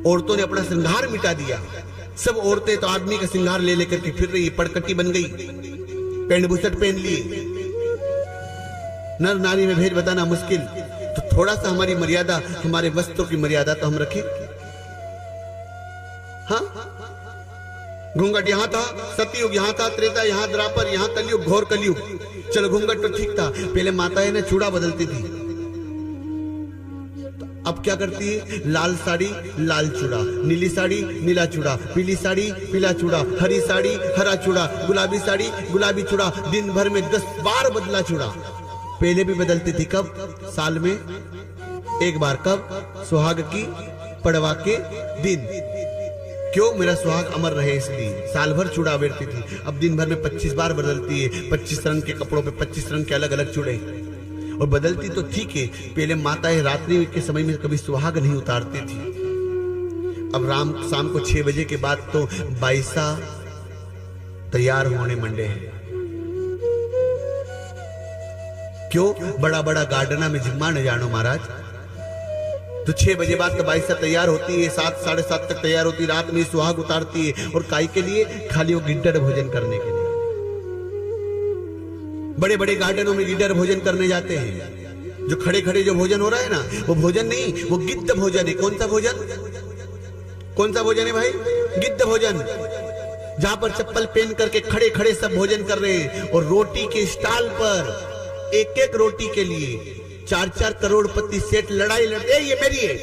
औरतों ने अपना श्रृंगार मिटा दिया। सब औरतें तो आदमी का श्रृंगार ले लेकर के फिर रही, पड़कटी बन गई, पैंट बुसट पहन लिए। नर नारी में भेद बताना मुश्किल, तो थोड़ा सा हमारी मर्यादा, हमारे वस्त्रों की मर्यादा तो हम रखें। हाँ, घूंघट यहां था, सतयुग यहां था, त्रेता यहां, द्वापर यहां, कलयुग घोर कलयुग। चलो घूंघट तो ठीक था, पहले माताएं ना चूड़ा बदलती थी, तो अब क्या करती है? लाल साड़ी लाल चूड़ा, नीली साड़ी नीला चूड़ा, पीली साड़ी पीला चूड़ा, हरी साड़ी हरा चूड़ा, गुलाबी साड़ी गुलाबी चूड़ा। दिन भर में 10 बार बदला चूड़ा। पहले भी बदलती थी, कब? साल में एक बार। कब? सुहाग की पड़वा के दिन। क्यों? मेरा सुहाग अमर रहे इसलिए साल भर चूड़ा बेचती थी। अब दिन भर में 25 बार बदलती है, 25 रंग के कपड़ों पे 25 रंग के अलग अलग चूड़े। और बदलती तो ठीक है, पहले माताएं रात्रि के समय में कभी सुहाग नहीं उतारती थी। अब शाम को 6 बजे के बाद तो बाईसा तैयार होने मंडे हैं। क्यों? बड़ा बड़ा गार्डना में जिम्मा न जानो महाराज। तो 6 बजे बाद तो बाईसा तैयार होती है, 7 साढ़े 7 तक तैयार होती है, रात में सुहाग उतारती है। और काई के लिए? खाली वो गिड्डर भोजन करने के लिए। बड़े बड़े गार्डनों में गिड्डर भोजन करने जाते हैं। जो खड़े खड़े जो भोजन हो रहा है ना, वो भोजन नहीं, वो गिद्ध भोजन है। कौन सा भोजन? कौन सा भोजन है भाई? गिद्ध भोजन। जहां पर चप्पल पहन करके खड़े खड़े सब भोजन कर रहे हैं। और रोटी के स्टॉल पर एक एक रोटी के लिए 4-4 करोड़पति सेठ लड़ाई लड़ते, ये मेरी है,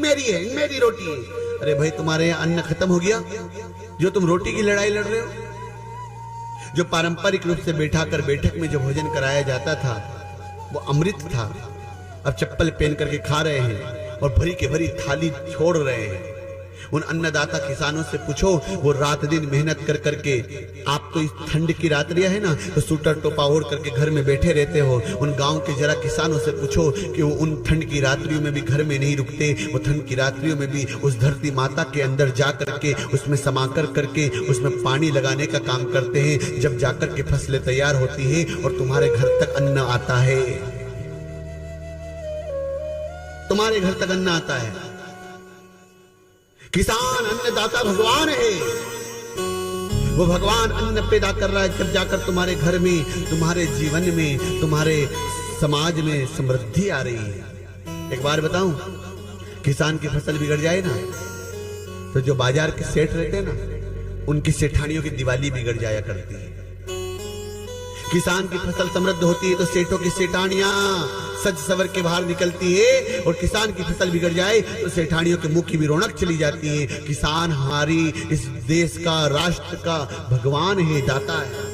मेरी है, मेरी रोटी है। अरे भाई, तुम्हारे यहाँ अन्न खत्म हो गया जो तुम रोटी की लड़ाई लड़ रहे हो? जो पारंपरिक रूप से बैठाकर बैठक में जो भोजन कराया जाता था वो अमृत था। अब चप्पल पहन करके खा रहे हैं और भरी के भरी थाली छोड़ रहे हैं। उन अन्नदाता किसानों से पूछो, वो रात दिन मेहनत कर करके, आप तो इस ठंड की रात्रियां है ना, तो सूटर टोपा ओढ़ करके घर में बैठे रहते हो। उन गांव के जरा किसानों से पूछो कि वो उन ठंड की रात्रियों में भी घर में नहीं रुकते। वो ठंड की रात्रियों में भी उस धरती माता के अंदर जा करके, उसमें समाकर करके, उसमें पानी लगाने का काम करते हैं। जब जाकर के फसलें तैयार होती है और तुम्हारे घर तक अन्न आता है, तुम्हारे घर तक अन्न आता है। किसान अन्नदाता भगवान है। वो भगवान अन्न पैदा कर रहा है, जब जाकर तुम्हारे घर में, तुम्हारे जीवन में, तुम्हारे समाज में समृद्धि आ रही है। एक बार बताऊं, किसान की फसल बिगड़ जाए ना, तो जो बाजार के सेठ रहते हैं ना, उनकी सेठानियों की दिवाली बिगड़ जाया करती है। किसान की फसल समृद्ध होती है तो सेठों की सेठानियां सज सवर के बाहर निकलती है। और किसान की फसल बिगड़ जाए तो सेठानियों के मुंह की भी रौनक चली जाती है। किसान हमारी इस देश का, राष्ट्र का भगवान है, दाता है।